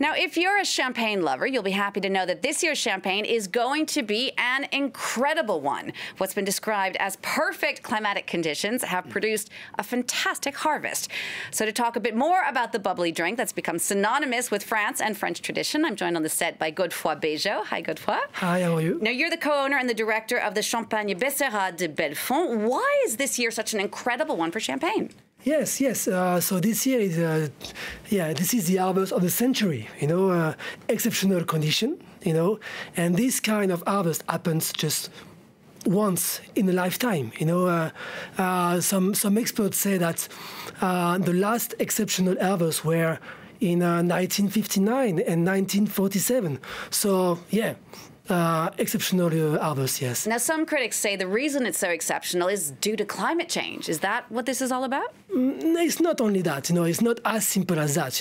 Now, if you're a champagne lover, you'll be happy to know that this year's champagne is going to be an incredible one. What's been described as perfect climatic conditions have produced a fantastic harvest. So to talk a bit more about the bubbly drink that's become synonymous with France and French tradition, I'm joined on the set by Godefroy Baijot. Hi, Godefroy. Hi, how are you? Now, you're the co-owner and the director of the Champagne Besserat de Bellefon. Why is this year such an incredible one for champagne? Yes. So this year is, this is the harvest of the century. Exceptional condition. And this kind of harvest happens just once in a lifetime. Some experts say that the last exceptional harvest were in 1959 and 1947. So exceptional harvest, yes. Now, some critics say the reason it's so exceptional is due to climate change. Is that what this is all about? It's not only that. It's not as simple as that.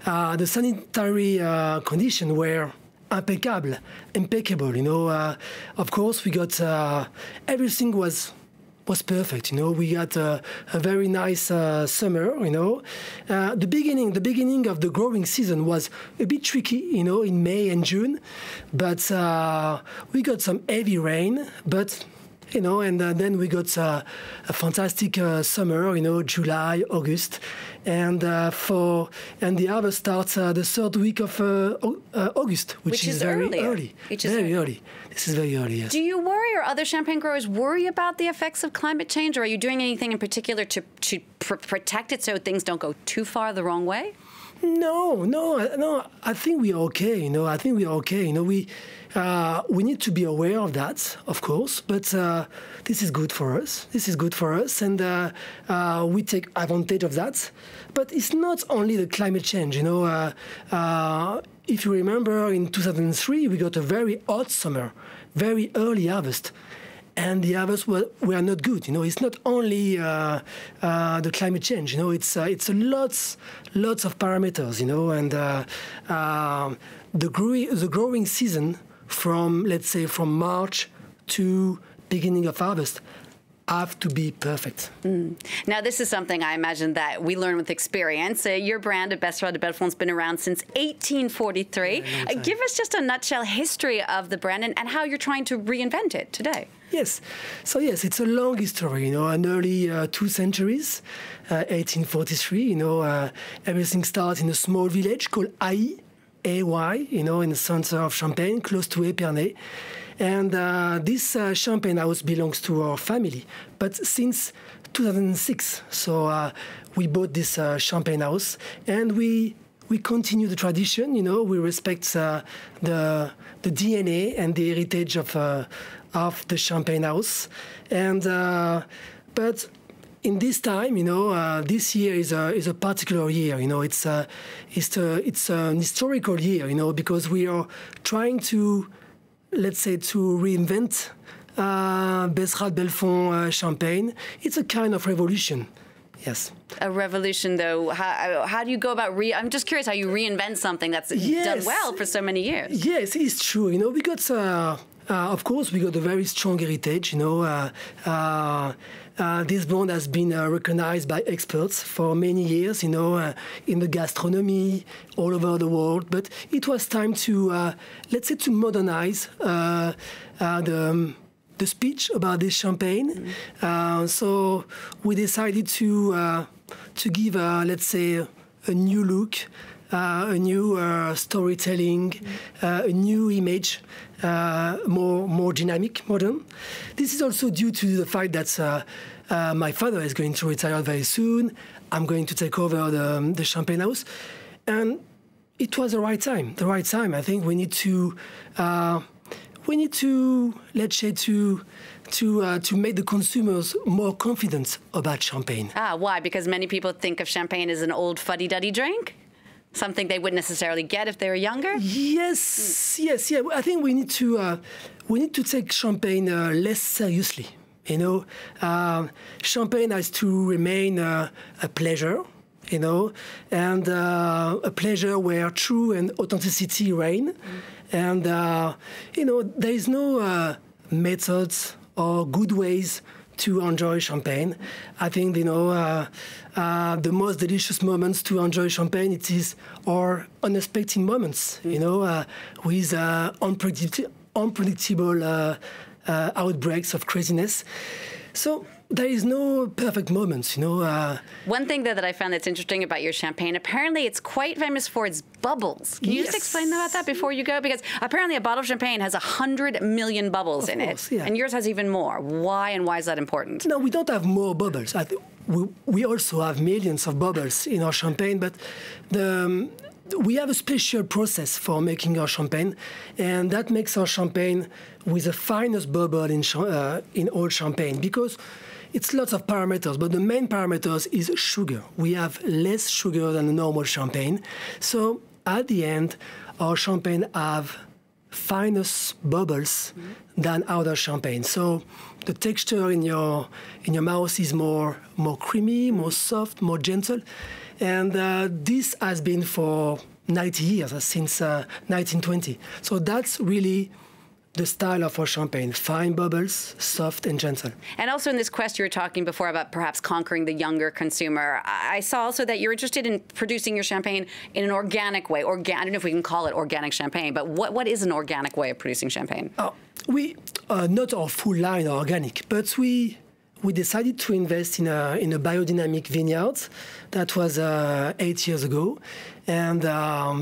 The sanitary conditions were impeccable. Of course, we got everything was perfect. We got a very nice summer. The beginning of the growing season was a bit tricky. In May and June, but we got some heavy rain. But and then we got a fantastic summer. July, August, and the harvest starts the third week of August, which is very early. Very early. This is very early. Yes. Do you worry, or other champagne growers worry about the effects of climate change, or are you doing anything in particular to protect it so things don't go too far the wrong way? No. I think we are okay. I think we are okay. We need to be aware of that, of course. But this is good for us. And we take advantage of that. But it's not only the climate change. If you remember, in 2003, we got a very hot summer, very early harvest. And the harvests were not good. It's not only the climate change. It's lots of parameters. And the growing season from, let's say, from March to beginning of harvest have to be perfect. Now, this is something I imagine that we learn with experience. Your brand, Besserat de Bellefon, has been around since 1843. Give us just a nutshell history of the brand and how you're trying to reinvent it today. Yes. So, yes, it's a long history, an early 2 centuries, 1843, everything starts in a small village called Ay, A-Y, in the center of Champagne, close to Épernay. And this champagne house belongs to our family. But since 2006, so we bought this champagne house, and we continue the tradition. We respect the DNA and the heritage of the champagne house. And but in this time, this year is a particular year. It's an historical year. Because we are trying to, let's say, to reinvent Besserat de Bellefon champagne. It's a kind of revolution. Yes. A revolution, though. How do you go about I'm just curious how you reinvent something that's done well for so many years. Yes, it's true. We got, of course, we got a very strong heritage. This brand has been recognized by experts for many years, in the gastronomy all over the world. But it was time to, let's say, to modernize the speech about this champagne. So we decided to give, let's say, a new look, a new storytelling, a new image, more dynamic, modern. This is also due to the fact that my father is going to retire very soon. I'm going to take over the champagne house, and it was the right time. I think we need to. Let's say, to make the consumers more confident about champagne. Why? Because many people think of champagne as an old fuddy-duddy drink? Something they wouldn't necessarily get if they were younger? Yes. I think we need to take champagne less seriously. Champagne has to remain a pleasure. And a pleasure where truth and authenticity reign. And, there is no methods or good ways to enjoy champagne. I think, the most delicious moments to enjoy champagne, it is our unexpected moments, with unpredictable outbreaks of craziness. So there is no perfect moments, One thing that I found that's interesting about your champagne, apparently it's quite famous for its bubbles. Can you just explain about that before you go? Because apparently a bottle of champagne has 100 million bubbles in it, and yours has even more. Why, and why is that important? No, we don't have more bubbles. We also have millions of bubbles in our champagne, but we have a special process for making our champagne, and that makes our champagne with the finest bubble in all champagne, because it's lots of parameters, but the main parameters is sugar. We have less sugar than a normal champagne, so at the end, our champagne have finest bubbles than other champagne. So the texture in your mouth is more creamy, more soft, more gentle. And this has been for 90 years, since 1920. So that's really the style of our champagne: fine bubbles, soft and gentle. And also in this quest you were talking before about perhaps conquering the younger consumer, I saw also that you're interested in producing your champagne in an organic way. I don't know if we can call it organic champagne, but what is an organic way of producing champagne? We not our full line are organic, but we decided to invest in a biodynamic vineyard. That was 8 years ago. And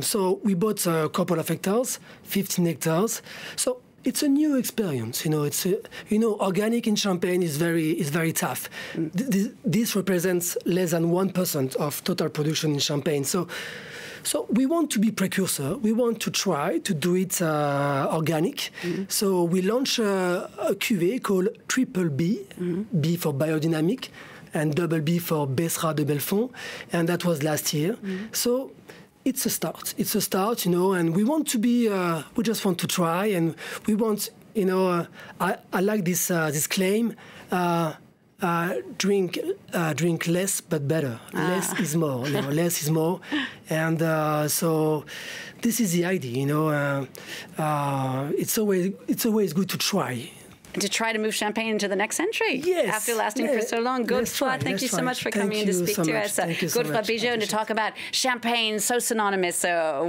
so we bought a couple of hectares, 15 hectares. So it's a new experience. Organic in Champagne is very tough. This represents less than 1% of total production in Champagne. So we want to be precursor. We want to try to do it organic. So we launched a cuvée called Triple B, B for biodynamic, and Double B for Besserat de Bellefon, and that was last year. So it's a start. It's a start, and we want to be. We just want to try, and we want. I like this claim. Drink less but better. Less is more. Less is more, and so this is the idea. It's always good to try. And to try to move Champagne into the next century. Yes. After lasting for so long. Godefroy, thank you so much for coming in to speak to us. Godefroy Baijot, and to talk about Champagne, so synonymous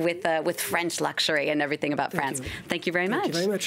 with French luxury and everything about France. Thank you very much. Thank you very much.